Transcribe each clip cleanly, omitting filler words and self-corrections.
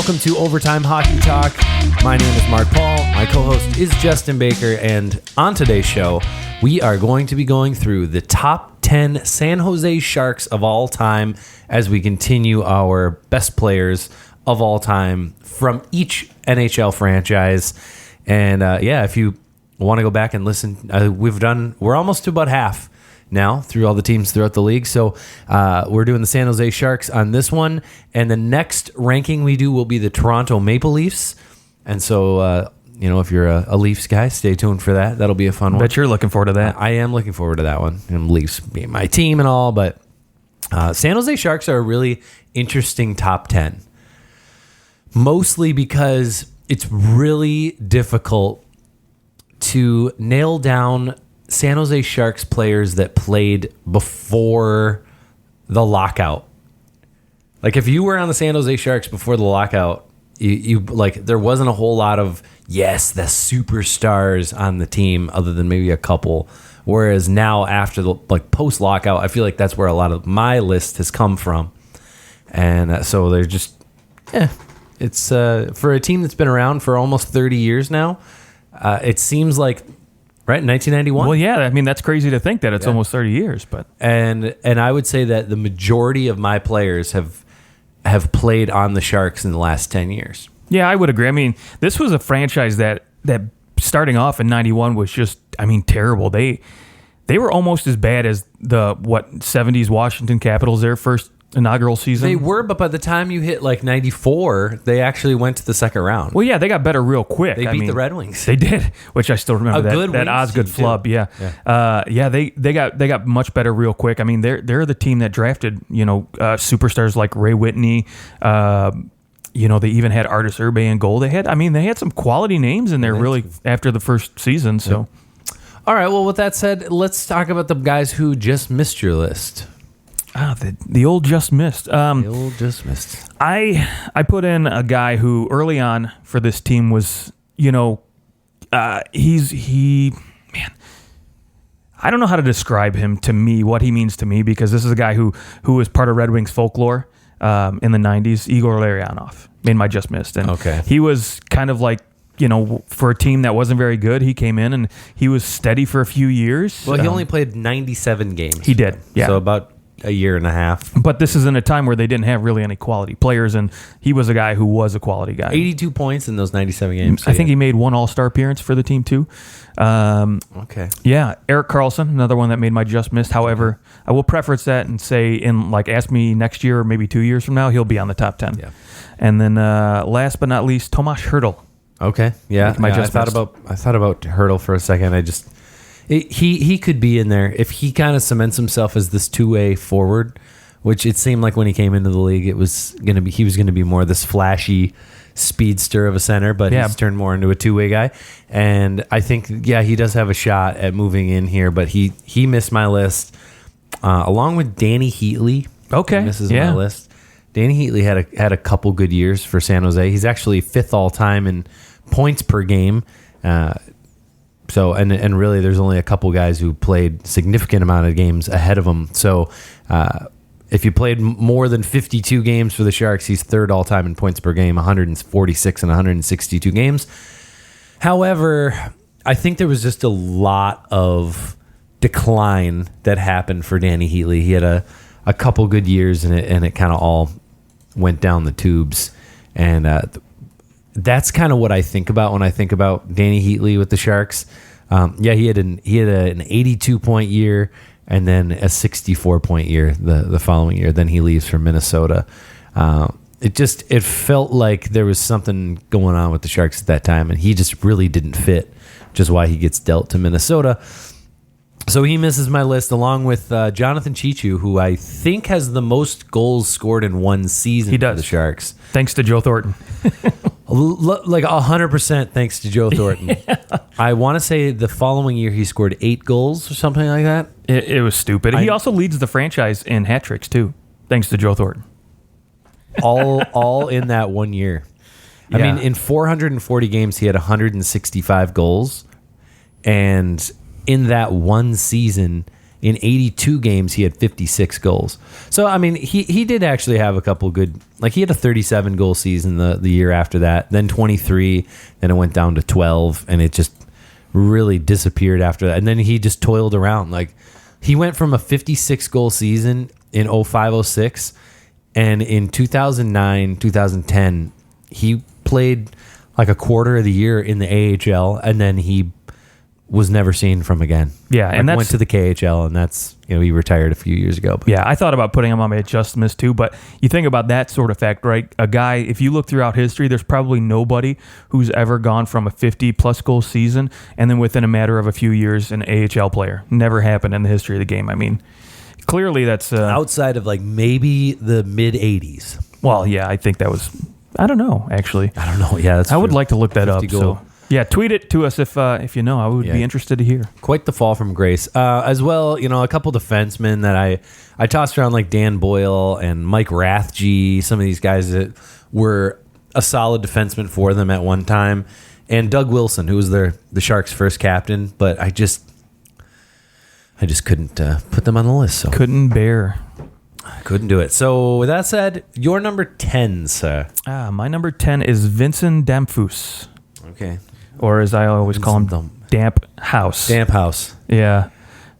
welcome to Overtime Hockey Talk. My name is Mark Paul. My co-host is Justin Baker, and on today's show, we are going to be going through the top 10 San Jose Sharks of all time as we continue our best players of all time from each NHL franchise. And if you want to go back and listen, we're almost to about half now through all the teams throughout the league. So we're doing the San Jose Sharks on this one. And the next ranking we do will be the Toronto Maple Leafs. And so, if you're a Leafs guy, stay tuned for that. That'll be a fun one. Bet you're looking forward to that. I am looking forward to that one. And Leafs being my team and all. But San Jose Sharks are a really interesting top 10. Mostly because it's really difficult to nail down San Jose Sharks players that played before the lockout. Like if you were on the San Jose Sharks before the lockout, you there wasn't a whole lot of the superstars on the team other than maybe a couple. Whereas now after the post lockout, I feel like that's where a lot of my list has come from. And so they're just it's for a team that's been around for almost 30 years now. It seems like right, 1991. Well, yeah, I mean that's crazy to think that it's almost 30 years, but and I would say that the majority of my players have played on the Sharks in the last 10 years. Yeah, I would agree. I mean, this was a franchise that starting off in 91 was just, terrible. They were almost as bad as the 70s Washington Capitals, their first inaugural season. They were, but by the time you hit 94, they actually went to the second round. Well, yeah, they got better real quick. They beat the Red Wings. They did, which I still remember that Osgood flub. Yeah. They got much better real quick. I mean, they're the team that drafted superstars like Ray Whitney. They even had Artis Urbe in goal. They had some quality names in there really after the first season. So, all right. Well, with that said, let's talk about the guys who just missed your list. The old just missed. The old just missed. I put in a guy who early on for this team was, man, I don't know how to describe him to me, what he means to me, because this is a guy who was part of Red Wings folklore in the 90s. Igor Larionov made my just missed. And he was kind of like, for a team that wasn't very good, he came in and he was steady for a few years. Well, he only played 97 games. He did, yeah. So about a year and a half. But this is in a time where they didn't have really any quality players, and he was a guy who was a quality guy. 82 points in those 97 games. I think he made one All-Star appearance for the team, too. Yeah, Erik Karlsson, another one that made my just missed. However, I will preference that and say, ask me next year or maybe 2 years from now, he'll be on the top 10. Yeah. And then last but not least, Tomas Hertl. Okay, yeah. I thought about Hertl for a second. He could be in there if he kind of cements himself as this two-way forward, which it seemed like when he came into the league, he was going to be more this flashy speedster of a center, but he's turned more into a two-way guy. And I think, he does have a shot at moving in here, but he missed my list along with Danny Heatley. Okay, he misses my list. Danny Heatley had a couple good years for San Jose. He's actually fifth all time in points per game. So and really, there's only a couple guys who played significant amount of games ahead of him. So if you played more than 52 games for the Sharks, he's third all time in points per game, 146 and 162 games. However, I think there was just a lot of decline that happened for Danny Heatley. He had a couple good years, and it kind of all went down the tubes. And that's kind of what I think about when I think about Danny Heatley with the Sharks. He had an 82-point year and then a 64-point year the following year. Then he leaves for Minnesota. It felt like there was something going on with the Sharks at that time, and he just really didn't fit, which is why he gets dealt to Minnesota. So he misses my list along with Jonathan Cheechoo, who I think has the most goals scored in one season for the Sharks. Thanks to Joe Thornton. Like 100% thanks to Joe Thornton. Yeah. I want to say the following year he scored 8 goals or something like that. It was stupid. He also leads the franchise in hat tricks too, thanks to Joe Thornton. all in that 1 year. I mean, in 440 games, he had 165 goals. And in that one season, in 82 games, he had 56 goals. So, I mean, he did actually have a couple good, like he had a 37 goal season the year after that, then 23, then it went down to 12, and it just really disappeared after that. And then he just toiled around. Like, he went from a 56 goal season in 05-06, and in 2009, 2010, he played like a quarter of the year in the AHL, and then he was never seen from again. Yeah, and went to the KHL, and that's, he retired a few years ago. But. Yeah, I thought about putting him on my adjust list too, but you think about that sort of fact, right? A guy, if you look throughout history, there's probably nobody who's ever gone from a 50-plus goal season and then within a matter of a few years an AHL player. Never happened in the history of the game. I mean, clearly that's... outside of like maybe the mid-'80s. Well, yeah, I think that was... I don't know, actually. I don't know. Yeah, that's I would like to look that up. Goal. So. Yeah, tweet it to us if you know. I would be interested to hear. Quite the fall from grace. As well, a couple defensemen that I tossed around, like Dan Boyle and Mike Rathje, some of these guys that were a solid defenseman for them at one time, and Doug Wilson, who was the Sharks' first captain, but I just couldn't put them on the list. So couldn't do it. So with that said, your number 10, sir. My number 10 is Vincent Damphousse. Okay. Or as I always call him, Damp House. Damp House. Yeah.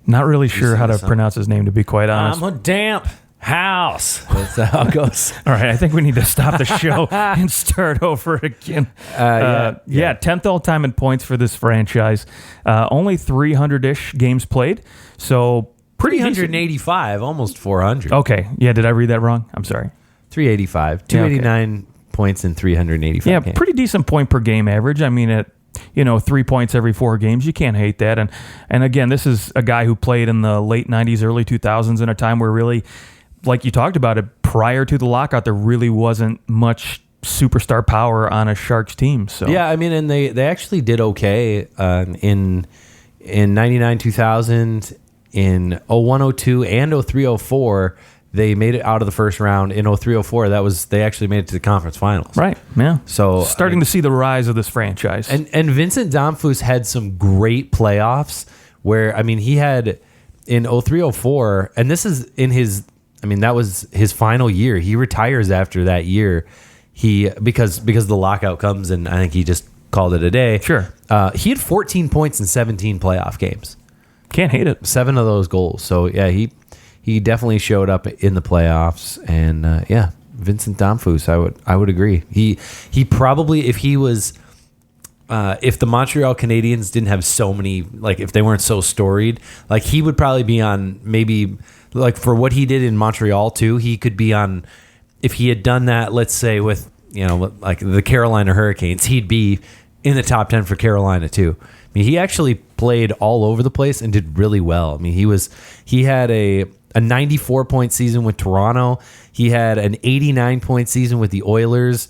Not really sure how to pronounce his name, to be quite honest. I'm a damp house. That's how it goes. All right. I think we need to stop the show and start over again. 10th all time in points for this franchise. Only 300-ish games played. So pretty 385, almost 400. Okay. Yeah. Did I read that wrong? I'm sorry. 385. 289 points in 385 games. Pretty decent point per game average. I mean, at 3 points every 4 games, you can't hate that. And again, this is a guy who played in the late 90s, early 2000s in a time where really, like you talked about it, prior to the lockout, there really wasn't much superstar power on a Sharks team. So yeah, I mean, and they actually did okay in 99, 2000, in 01, 02, and 03, 04. They made it out of the first round. In 03-04, they actually made it to the conference finals. Right, yeah. So starting to see the rise of this franchise. And Vincent Damphousse had some great playoffs where, I mean, he had in 03-04, and this is in his, I mean, that was his final year. He retires after that year. Because the lockout comes, and I think he just called it a day. Sure. He had 14 points in 17 playoff games. Can't hate it. 7 of those goals. So, yeah, he definitely showed up in the playoffs, and Vincent Damphousse, I would agree. He probably, if the Montreal Canadiens didn't have so many, like if they weren't so storied, like he would probably be on, maybe like for what he did in Montreal too. He could be on, if he had done that, let's say with like the Carolina Hurricanes, he'd be in the top 10 for Carolina too. I mean, he actually played all over the place and did really well. I mean, he had a 94-point season with Toronto. He had an 89-point season with the Oilers.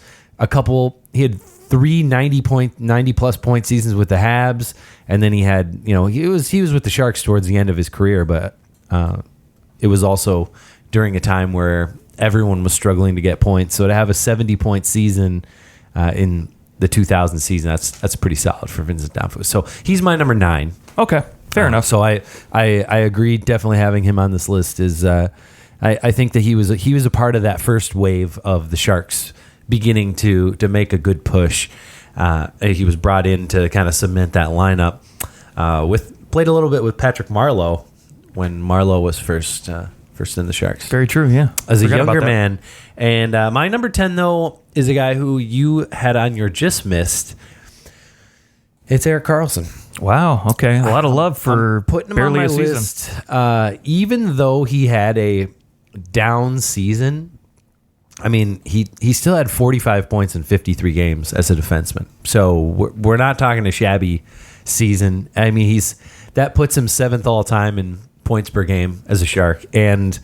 He had 3 90-plus point seasons with the Habs, and then he had, he was with the Sharks towards the end of his career, but it was also during a time where everyone was struggling to get points. So to have a 70-point season in the 2000 season, that's pretty solid for Vincent Damphousse. So he's my number 9. Okay. Fair enough. So I agree. Definitely having him on this list is I think that he was a part of that first wave of the Sharks beginning to make a good push. He was brought in to kind of cement that lineup. Played a little bit with Patrick Marleau when Marleau was first in the Sharks. Very true. Yeah, as a younger man. And my number 10 though is a guy who you had on your just missed. It's Erik Karlsson. Wow. Okay. A lot of love for putting him barely on my a season. List. Even though he had a down season, I mean, he still had 45 points in 53 games as a defenseman. So we're not talking a shabby season. I mean, that puts him 7th all time in points per game as a Shark. And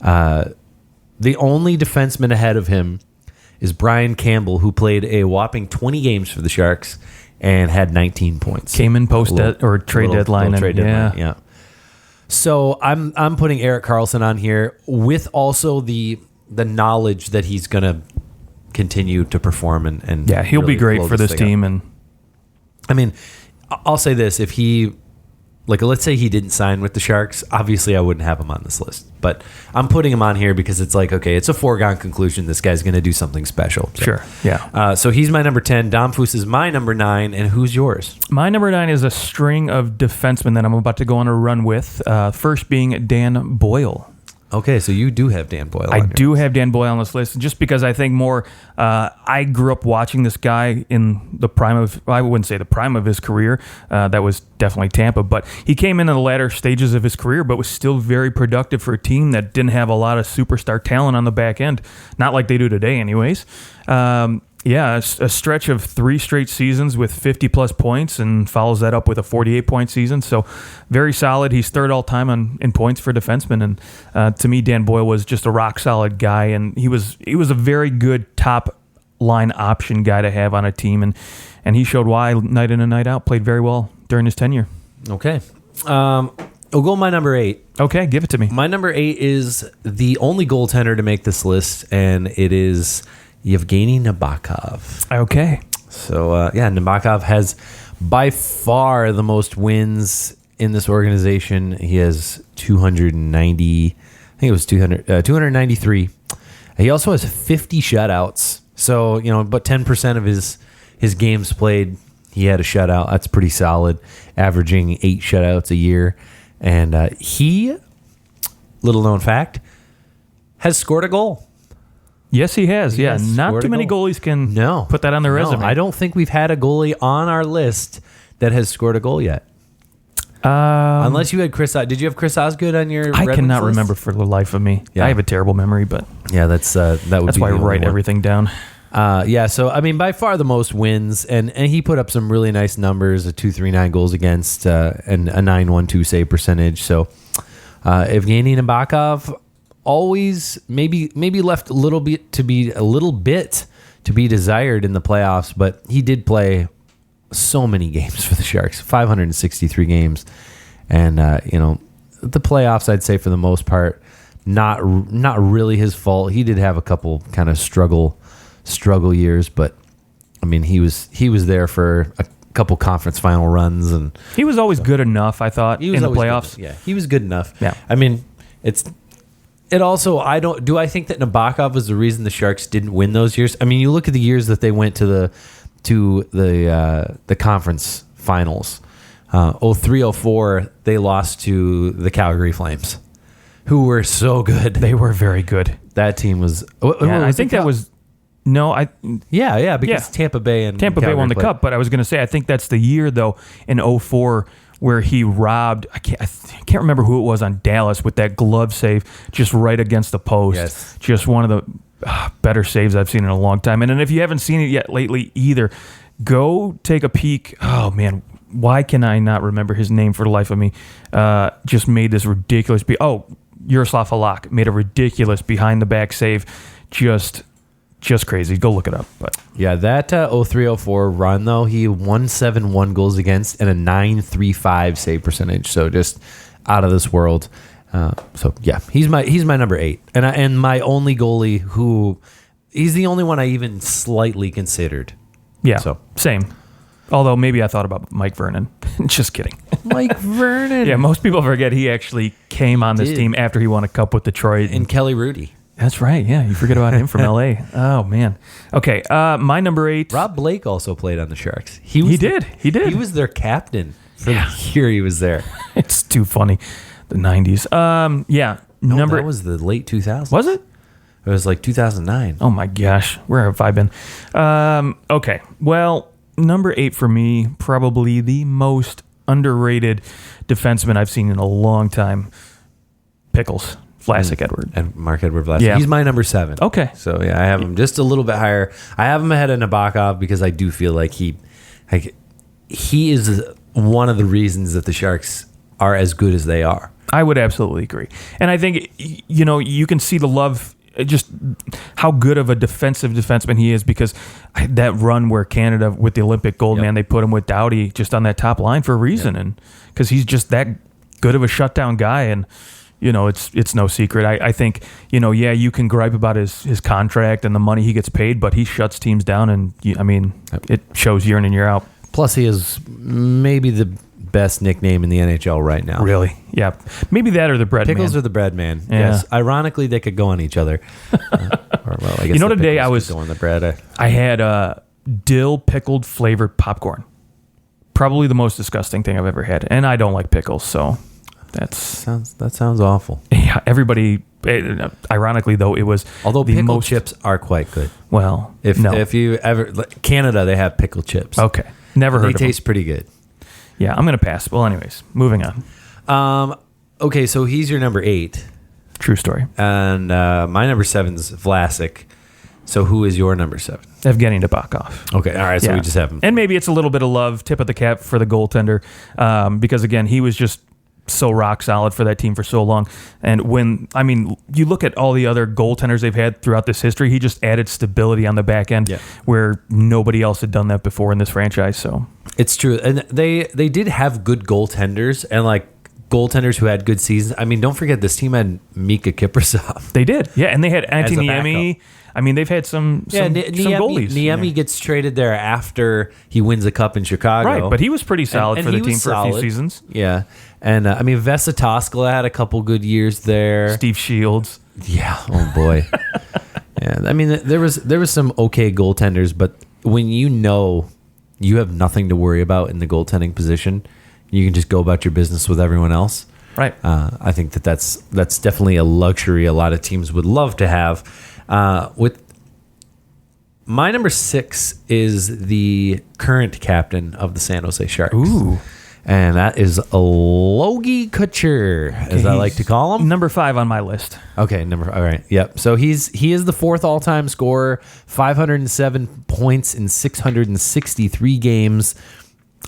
the only defenseman ahead of him is Brian Campbell, who played a whopping 20 games for the Sharks and had 19 points. Came in post trade deadline. Yeah. So I'm putting Erik Karlsson on here with also the knowledge that he's going to continue to perform and he'll really be great for this team. And I mean, I'll say this: if he like, let's say he didn't sign with the Sharks. Obviously, I wouldn't have him on this list. But I'm putting him on here because it's like, okay, it's a foregone conclusion. This guy's going to do something special. So, sure, yeah. So he's my number 10. Dom Foos is my number 9. And who's yours? My number 9 is a string of defensemen that I'm about to go on a run with. First being Dan Boyle. Okay, so you do have Dan Boyle. I do have Dan Boyle on this list just because I think more. I grew up watching this guy in the prime of, I wouldn't say the prime of his career. That was definitely Tampa, but he came in the latter stages of his career, but was still very productive for a team that didn't have a lot of superstar talent on the back end. Not like they do today, anyways. Yeah, a stretch of 3 straight seasons with 50-plus points and follows that up with a 48-point season. So very solid. He's third all-time in points for defensemen. And to me, Dan Boyle was just a rock-solid guy, and he was a very good top-line option guy to have on a team. And he showed why night in and night out, played very well during his tenure. Okay. I'll go my number 8. Okay, give it to me. My number 8 is the only goaltender to make this list, and it is Yevgeny Nabokov. Okay. So, Nabokov has by far the most wins in this organization. He has 290, I think it was 293. He also has 50 shutouts. So, about 10% of his games played, he had a shutout. That's pretty solid, averaging 8 shutouts a year. And he, little known fact, has scored a goal. Yes, he has. Yeah, not too many goalies can put that on their resume. I don't think we've had a goalie on our list that has scored a goal yet. Unless you had Chris. Did you have Chris Osgood on your? I cannot remember for the life of me. Yeah. I have a terrible memory, but that's why I write everything down. So I mean, by far the most wins, and he put up some really nice numbers: a 239 goals against and a 912 save percentage. So Evgeny Nabokov always maybe left a little bit to be desired in the playoffs, but he did play so many games for the Sharks, 563 games, and the playoffs, I'd say for the most part, not really his fault. He did have a couple kind of struggle years, but I mean he was there for a couple conference final runs, and he was always good enough. I thought in the playoffs, he was good enough. Yeah, I mean It also, I think that Nabokov was the reason the Sharks didn't win those years. I mean, you look at the years that they went to the conference finals. 03-04, they lost to the Calgary Flames, who were so good. They were very good. That team was. I think that was. No, because Tampa Bay won the cup. But I was going to say, I think that's the year though in 04 where he robbed. I can't remember who it was on Dallas with that glove save just right against the post. Yes. Just one of the better saves I've seen in a long time. And then if you haven't seen it yet lately either, go take a peek. Oh man, why can I not remember his name for the life of me? Just made this ridiculous. Yaroslav Halak made a ridiculous behind the back save. Just crazy. Go look it up. But yeah, that 03-04 run though, he 171 goals against and a 935 save percentage. So just out of this world. He's my number 8, and my only goalie who he's the only one I even slightly considered. Yeah, so same. Although maybe I thought about Mike Vernon. Just kidding. Mike Vernon. Yeah, most people forget he actually came on this team after he won a cup with Detroit and Kelly Rudy. That's right. Yeah, you forget about him from L.A. Oh, man. Okay, my number 8. Rob Blake also played on the Sharks. He did. He was their captain for the year he was there. It's too funny. The 90s. That was the late 2000s. Was it? It was like 2009. Oh, my gosh. Where have I been? Okay, well, number 8 for me, probably the most underrated defenseman I've seen in a long time. Pickles. Vlasic Edward. And Marc-Edouard Vlasic. Yeah. He's my number 7. Okay. So, I have him just a little bit higher. I have him ahead of Nabokov because I do feel like he is one of the reasons that the Sharks are as good as they are. I would absolutely agree. And I think, you can see the love, just how good of a defensive defenseman he is, because that run where Canada, with the Olympic gold, man, they put him with Doughty just on that top line for a reason. And because he's just that good of a shutdown guy. And it's no secret. I think, you can gripe about his contract and the money he gets paid, but he shuts teams down, and it shows year in and year out. Plus, he is maybe best nickname in the NHL right now. Really? Yeah. Maybe that or the bread Pickles man. or the bread man. Yeah. Yes. Ironically, they could go on each other. I guess today I was go on the bread. I had dill pickled flavored popcorn. Probably the most disgusting thing I've ever had, and I don't like pickles, so that sounds awful. Yeah, everybody. Ironically, though, it was although pickle chips are quite good. Well, if you ever Canada, they have pickle chips. Okay, never heard. They taste pretty good. Yeah, I'm gonna pass. Well, anyways, moving on. Okay, so he's your number 8. True story. And my number 7's Vlasic. So who is your number 7? Evgeny Nabokov. Okay, all right, so we just have him. And maybe it's a little bit of love, tip of the cap for the goaltender, because, again, he was just so rock solid for that team for so long. And you look at all the other goaltenders they've had throughout this history, he just added stability on the back end where nobody else had done that before in this franchise. So it's true. And they did have good goaltenders and, goaltenders who had good seasons. I mean, don't forget this team had Mika Kiprasov. They did. Yeah, and they had Antti Niemi. I mean, they've had some goalies. Niemi gets traded there after he wins a cup in Chicago. Right, but he was pretty solid for the team for a few seasons. Yeah. And, Vesa Toskala had a couple good years there. Steve Shields. Yeah. Oh, boy. Yeah. I mean, there was some okay goaltenders, but when you have nothing to worry about in the goaltending position, you can just go about your business with everyone else. Right. I think that's definitely a luxury a lot of teams would love to have. With my number 6 is the current captain of the San Jose Sharks. Ooh. And that is Logie Couture, as I like to call him. Number 5 on my list. Okay, all right. Yep. So he is the 4th all-time scorer, 507 points in 663 games.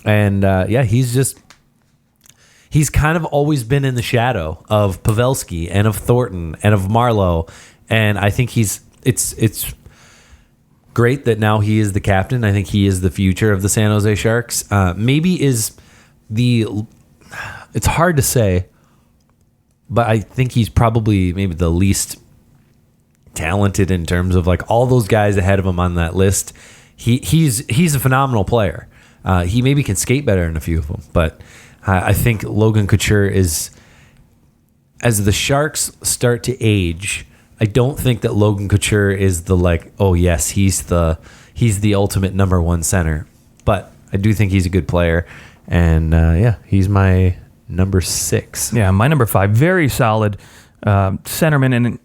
And he's kind of always been in the shadow of Pavelski and of Thornton and of Marleau. And I think it's great that now he is the captain. I think he is the future of the San Jose Sharks. It's hard to say, but I think he's probably maybe the least talented in terms of all those guys ahead of him on that list. He's a phenomenal player. He maybe can skate better than a few of them, but I think Logan Couture is, as the Sharks start to age, I don't think that Logan Couture is he's the ultimate number 1 center, but I do think he's a good player, and he's my number 6. Yeah, my number 5, very solid centerman, and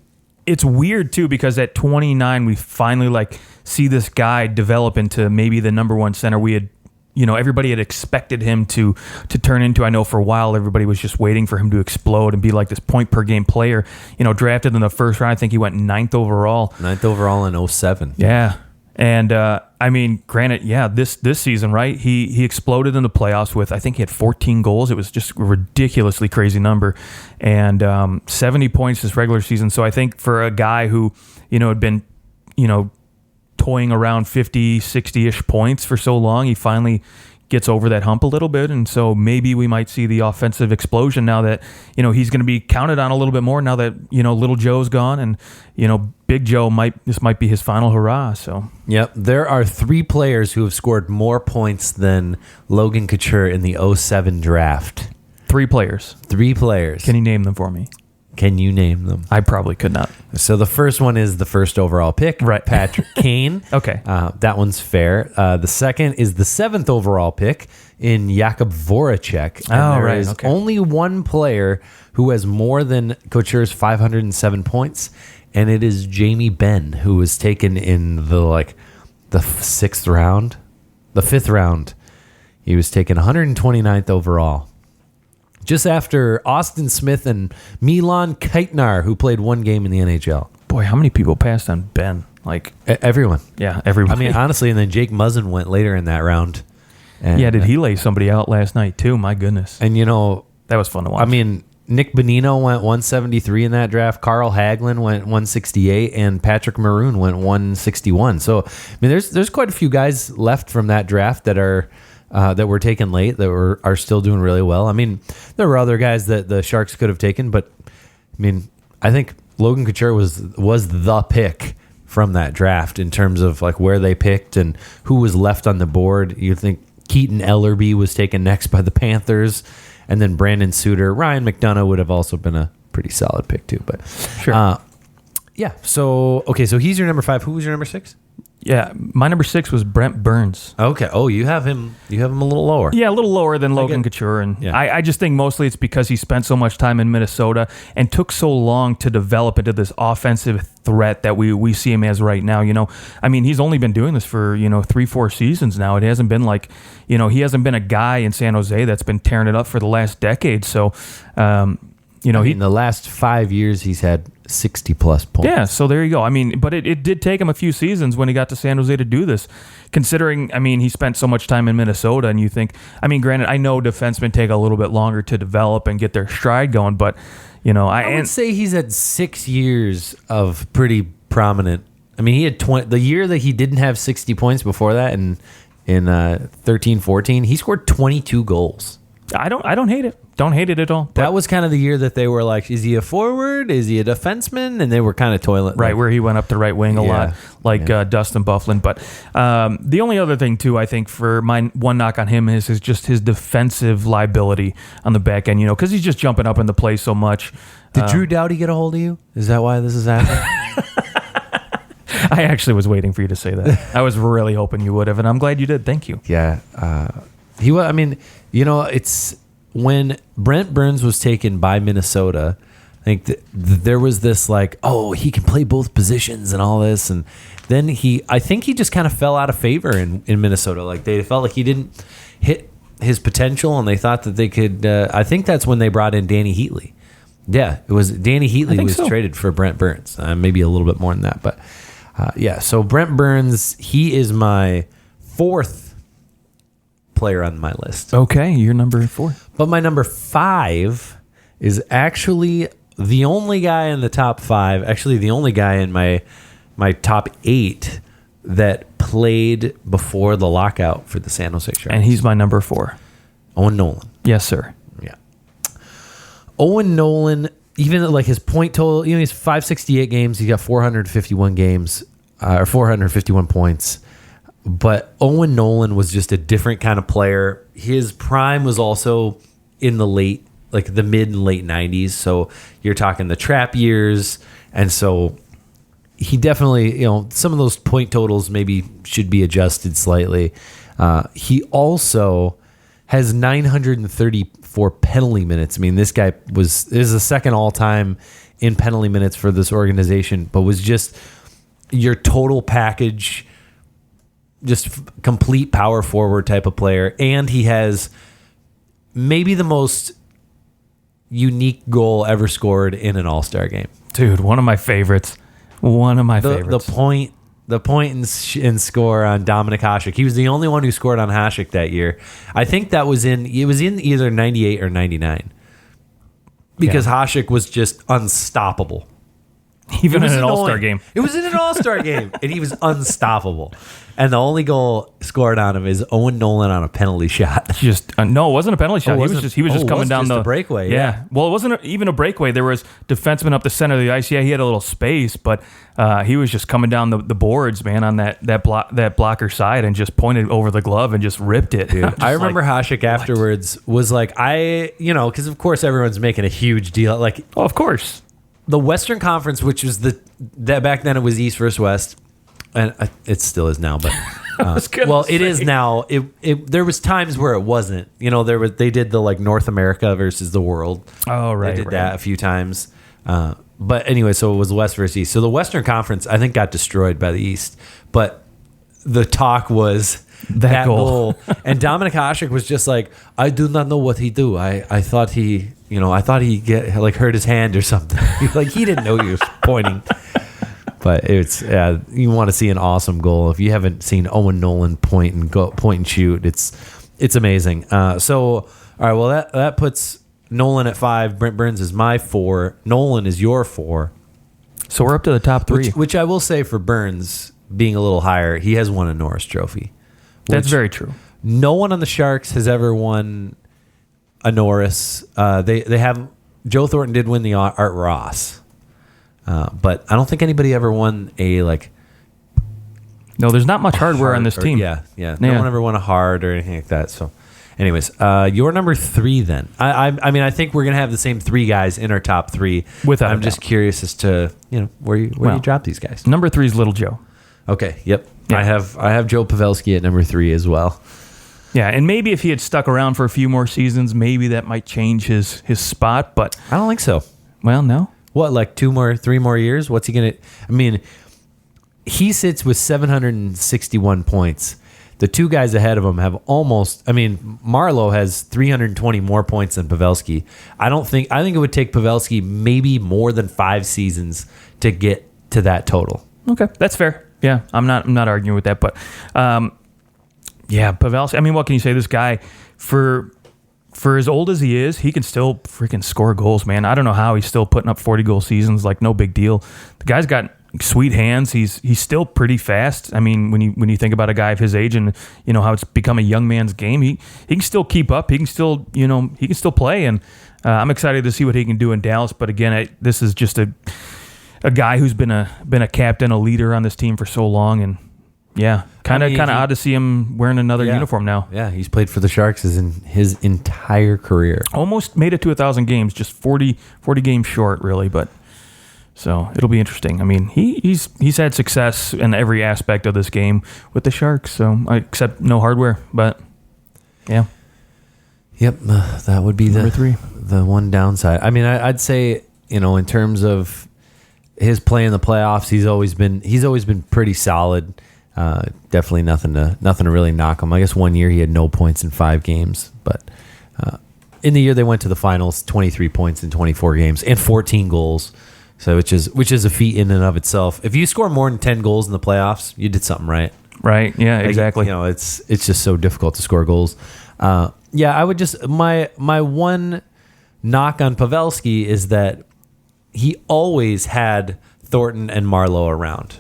it's weird too because at 29 we finally see this guy develop into maybe the number 1 center we had. Everybody had expected him to turn into. I know for a while everybody was just waiting for him to explode and be like this point per game player. Drafted in the first round, I think he went 9th overall. 9th overall in 2007. Yeah, and granted, this season, right? He exploded in the playoffs with, I think he had 14 goals. It was just a ridiculously crazy number, and 70 points this regular season. So I think for a guy who had been toying around 50, 60-ish points for so long, he finally gets over that hump a little bit, and so maybe we might see the offensive explosion now that he's going to be counted on a little bit more now that Little Joe's gone, and Big Joe this might be his final hurrah. So yep, there are 3 players who have scored more points than Logan Couture in the 2007 draft. 3 players. 3 players. Can you name them for me? Can you name them? I probably could not. So the first one is the first overall pick, right? Patrick Kane. Okay. That one's fair. The second is the 7th overall pick in Jakub Voracek. And there is only one player who has more than Couture's 507 points, and it is Jamie Benn, who was taken in the 6th round, the 5th round. He was taken 129th overall. Just after Austin Smith and Milan Kajtnar, who played 1 game in the NHL. Boy, how many people passed on Ben? Everyone. Yeah, everybody. I mean, honestly, and then Jake Muzzin went later in that round. And, did he lay somebody out last night too? My goodness. And that was fun to watch. I mean, Nick Bonino went 173 in that draft. Carl Hagelin went 168, and Patrick Maroon went 161. So, I mean, there's quite a few guys left from that draft that are. That were taken late that are still doing really well. I mean, there were other guys that the Sharks could have taken, but I mean, I think Logan Couture was the pick from that draft in terms of where they picked and who was left on the board. You think Keaton Ellerby was taken next by the Panthers, and then Brandon Suter. Ryan McDonough would have also been a pretty solid pick too. But sure. Yeah. So he's your number 5. Who was your number 6? Yeah, my number 6 was Brent Burns. Okay. Oh, you have him a little lower. Yeah, a little lower than Logan Couture, and yeah. I just think mostly it's because he spent so much time in Minnesota and took so long to develop into this offensive threat that we see him as right now. I mean, he's only been doing this for 3-4 seasons now. It hasn't been like he hasn't been a guy in San Jose that's been tearing it up for the last decade. So, in the last 5 years, he's had 60-plus points. Yeah, so there you go. I mean, but it did take him a few seasons when he got to San Jose to do this, considering, he spent so much time in Minnesota, and you think, granted, I know defensemen take a little bit longer to develop and get their stride going, but, I would say he's had 6 years of pretty prominent. He had 20. The year that he didn't have 60 points before that, in 13-14, he scored 22 goals. I don't hate it. Don't hate it at all. That was kind of the year that they were like, is he a forward? Is he a defenseman? And they were kind of toilet. Right, where he went up the right wing a lot, like Dustin Byfuglien. But the only other thing, too, I think for my one knock on him is just his defensive liability on the back end, because he's just jumping up in the play so much. Did Drew Doughty get a hold of you? Is that why this is happening? I actually was waiting for you to say that. I was really hoping you would have, and I'm glad you did. Thank you. Yeah. He was, it's when Brent Burns was taken by Minnesota, I think there was this like, oh, he can play both positions and all this. And then I think he just kind of fell out of favor in Minnesota. Like they felt like he didn't hit his potential, and they thought that they could, I think that's when they brought in Danny Heatley. Yeah, it was Danny Heatley was traded for Brent Burns. Maybe a little bit more than that. But so Brent Burns, he is my 4th player on my list. Okay, you're number 4. But my number 5 is actually the only guy in the top 5, actually the only guy in my top 8 that played before the lockout for the San Jose Sharks. And he's my number 4. Owen Nolan. Yes, sir. Yeah. Owen Nolan, even like his point total, he's 568 games, he got 451 games, or 451 points. But Owen Nolan was just a different kind of player. His prime was also in the mid and late 90s. So you're talking the trap years. And so he definitely, some of those point totals maybe should be adjusted slightly. He also has 934 penalty minutes. This guy is the second all-time in penalty minutes for this organization, but was just your total package, just complete power forward type of player. And he has maybe the most unique goal ever scored in an all-star game. Dude, one of my favorites. The point and score on Dominik Hasek. He was the only one who scored on Hasek that year. I think it was in either 98 or 99. Because Hasek was just unstoppable. Even in an all-star game. It was in an all-star game, and he was unstoppable. And the only goal scored on him is Owen Nolan on a penalty shot. No, it wasn't a penalty shot. He was just coming down the breakaway. Yeah. Well, it wasn't even a breakaway. There was defenseman up the center of the ice. Yeah, he had a little space, but he was just coming down the boards, man, on that blocker side, and just pointed over the glove and just ripped it. Dude, I remember Hasek afterwards was like, because of course everyone's making a huge deal. Like, oh, of course. The Western Conference, which was that back then it was East versus West, and it still is now. But it is now. There was times where it wasn't. They did the like North America versus the world. Oh right, they did that a few times. But anyway, so it was West versus East. So the Western Conference, I think, got destroyed by the East. But the talk was that goal. And Dominik Hasek was just like, I do not know what he do. I thought he. I thought he hurt his hand or something. He didn't know he was pointing. But it's you want to see an awesome goal. If you haven't seen Owen Nolan point and shoot, it's amazing. So all right, well that puts Nolan at 5. Brent Burns is my 4. Nolan is your 4. So we're up to the top 3. Which I will say for Burns being a little higher, he has won a Norris Trophy. That's very true. No one on the Sharks has ever won a Norris. They have. Joe Thornton did win the Art Ross, but I don't think anybody ever won a No, there's not much hardware on this team. Yeah. No one ever won a hard or anything like that. So, anyways, your number 3 then. I mean, I think we're gonna have the same 3 guys in our top 3. I'm just curious as to where you drop these guys. Number 3 is Little Joe. Okay. Yep. Yeah. I have Joe Pavelski at number 3 as well. Yeah, and maybe if he had stuck around for a few more seasons, maybe that might change his spot. But I don't think so. Well, no. What, like 3 more years? What's he gonna? I mean, he sits with 761 points. The 2 guys ahead of him have Marleau has 320 more points than Pavelski. I think it would take Pavelski maybe more than 5 seasons to get to that total. Okay, that's fair. Yeah, I'm not arguing with that, but yeah, Pavelski. I mean, what can you say? This guy, for as old as he is, he can still freaking score goals, man. I don't know how he's still putting up 40-goal seasons. Like, no big deal. The guy's got sweet hands. He's still pretty fast. I mean, when you think about a guy of his age and how it's become a young man's game, he can still keep up. He can still play, and I'm excited to see what he can do in Dallas. But again, this is just a guy who's been a captain, a leader on this team for so long, and yeah, kind of odd to see him wearing another uniform now. Yeah, he's played for the Sharks in his entire career. Almost made it to 1,000 games, just 40 games short, really, but. So it'll be interesting. I mean, he's had success in every aspect of this game with the Sharks. So except no hardware, but yeah. Yep, that would be number 3. The one downside. I mean, I'd say in terms of his play in the playoffs, he's always been pretty solid. Definitely nothing to really knock him. I guess one year he had no points in 5 games, but in the year they went to the finals, 23 points in 24 games and 14 goals. So which is a feat in and of itself. If you score more than 10 goals in the playoffs, you did something right. Right. Yeah. Exactly. It's just so difficult to score goals. I would just my one knock on Pavelski is that he always had Thornton and Marleau around.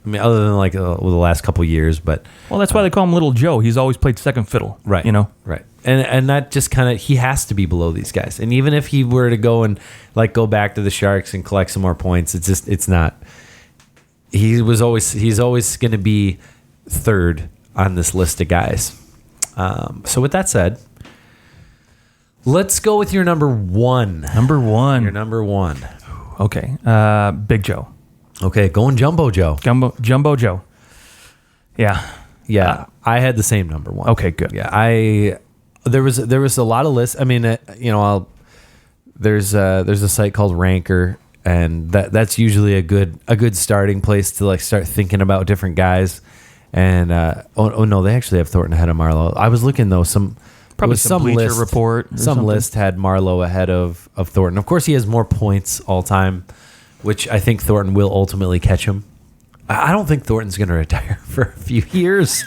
I mean, other than like the last couple years, but that's why they call him Little Joe. He's always played second fiddle, right? Right, and that just kind of he has to be below these guys. And even if he were to go and go back to the Sharks and collect some more points, it's not. He's always going to be third on this list of guys. So with that said, let's go with your number 1. Your number 1. Okay, Big Joe. Okay, going Jumbo Joe. Jumbo Joe. Yeah. I had the same number 1. Okay, good. Yeah, there was a lot of lists. I mean, there's a site called Ranker, and that's usually a good starting place to start thinking about different guys. And no, they actually have Thornton ahead of Marleau. I was looking though, some Bleacher list, Report. Some something. list had Marleau ahead of Thornton. Of course, he has more points all time, which I think Thornton will ultimately catch him. I don't think Thornton's going to retire for a few years.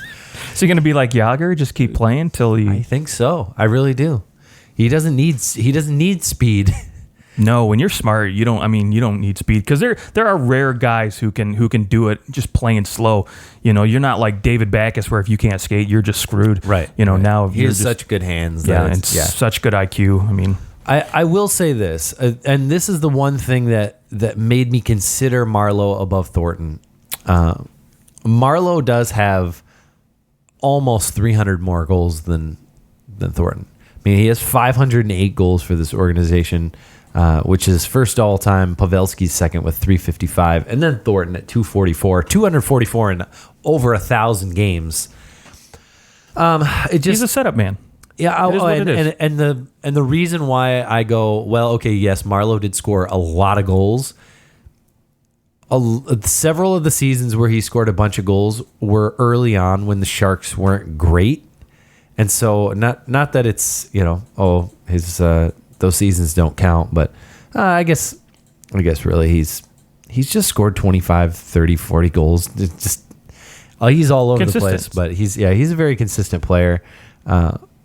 Is he going to be like Jágr, just keep playing till he? I think so. I really do. He doesn't need speed. No, when you're smart, you don't need speed, because there are rare guys who can do it just playing slow. You're not like David Backes, where if you can't skate, you're just screwed. Right. Now he has such good hands. Such good IQ. I mean, I will say this, and this is the one thing that made me consider Marleau above Thornton. Marleau does have almost 300 more goals than Thornton. I mean, he has 508 goals for this organization, which is first all time. Pavelski's second with 355, and then Thornton at 244 in over 1,000 games. He's a setup man. Yeah, and the reason why I go, well, okay, yes, Marleau did score a lot of goals. Several of the seasons where he scored a bunch of goals were early on when the Sharks weren't great, and so not that it's his those seasons don't count, but I guess really he's just scored 25, 30, 40 goals. It's just he's all over the place, but he's a very consistent player.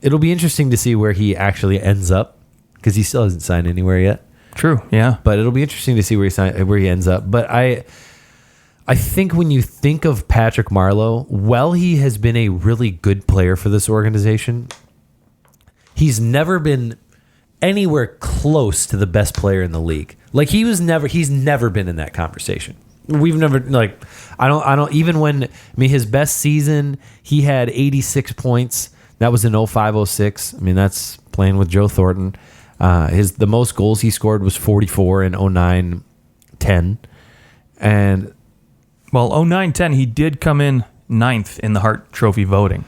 It'll be interesting to see where he actually ends up, because he still hasn't signed anywhere yet. True, yeah. But it'll be interesting to see where he ends up. But I think when you think of Patrick Marleau, while he has been a really good player for this organization, he's never been anywhere close to the best player in the league. Like he's never been in that conversation. we've never I don't even when his best season he had 86 points. That was in 05-06. That's playing with Joe Thornton. The most goals he scored was 44 in 09-10. And 09-10 he did come in 9th in the Hart Trophy voting.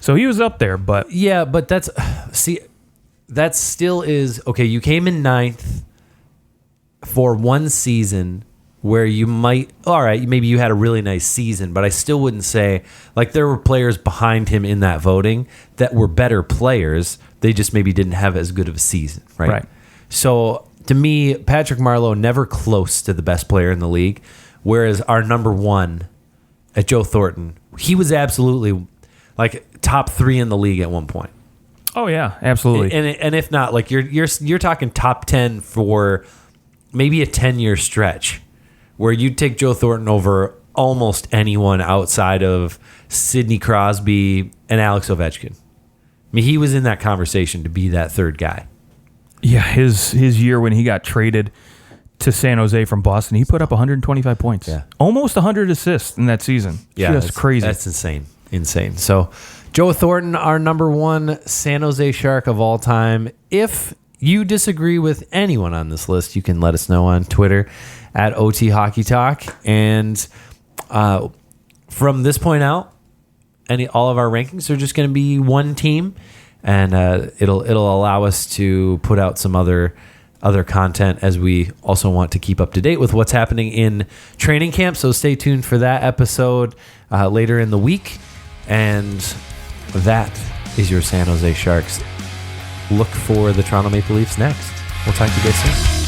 So he was up there, but yeah, but that still is okay. You came in 9th for one season where you might, all right, maybe you had a really nice season, but I still wouldn't say, there were players behind him in that voting that were better players. They just maybe didn't have as good of a season, right? Right. So to me, Patrick Marleau never close to the best player in the league, whereas our number one at Joe Thornton, he was absolutely top 3 in the league at one point. Oh yeah, absolutely. And if not, you're talking top 10 for maybe a 10-year stretch where you'd take Joe Thornton over almost anyone outside of Sidney Crosby and Alex Ovechkin. He was in that conversation to be that third guy. Yeah, his year when he got traded to San Jose from Boston, he put up 125 points. Yeah. Almost 100 assists in that season. Yeah, that's crazy. That's insane. So Joe Thornton, our number one San Jose Shark of all time. If you disagree with anyone on this list, you can let us know on Twitter at OT Hockey Talk. And from this point out, all of our rankings are just going to be one team, and it'll allow us to put out some other content as we also want to keep up to date with what's happening in training camp. So stay tuned for that episode later in the week. And that is your San Jose Sharks. Look for the Toronto Maple Leafs next. We'll talk to you guys soon.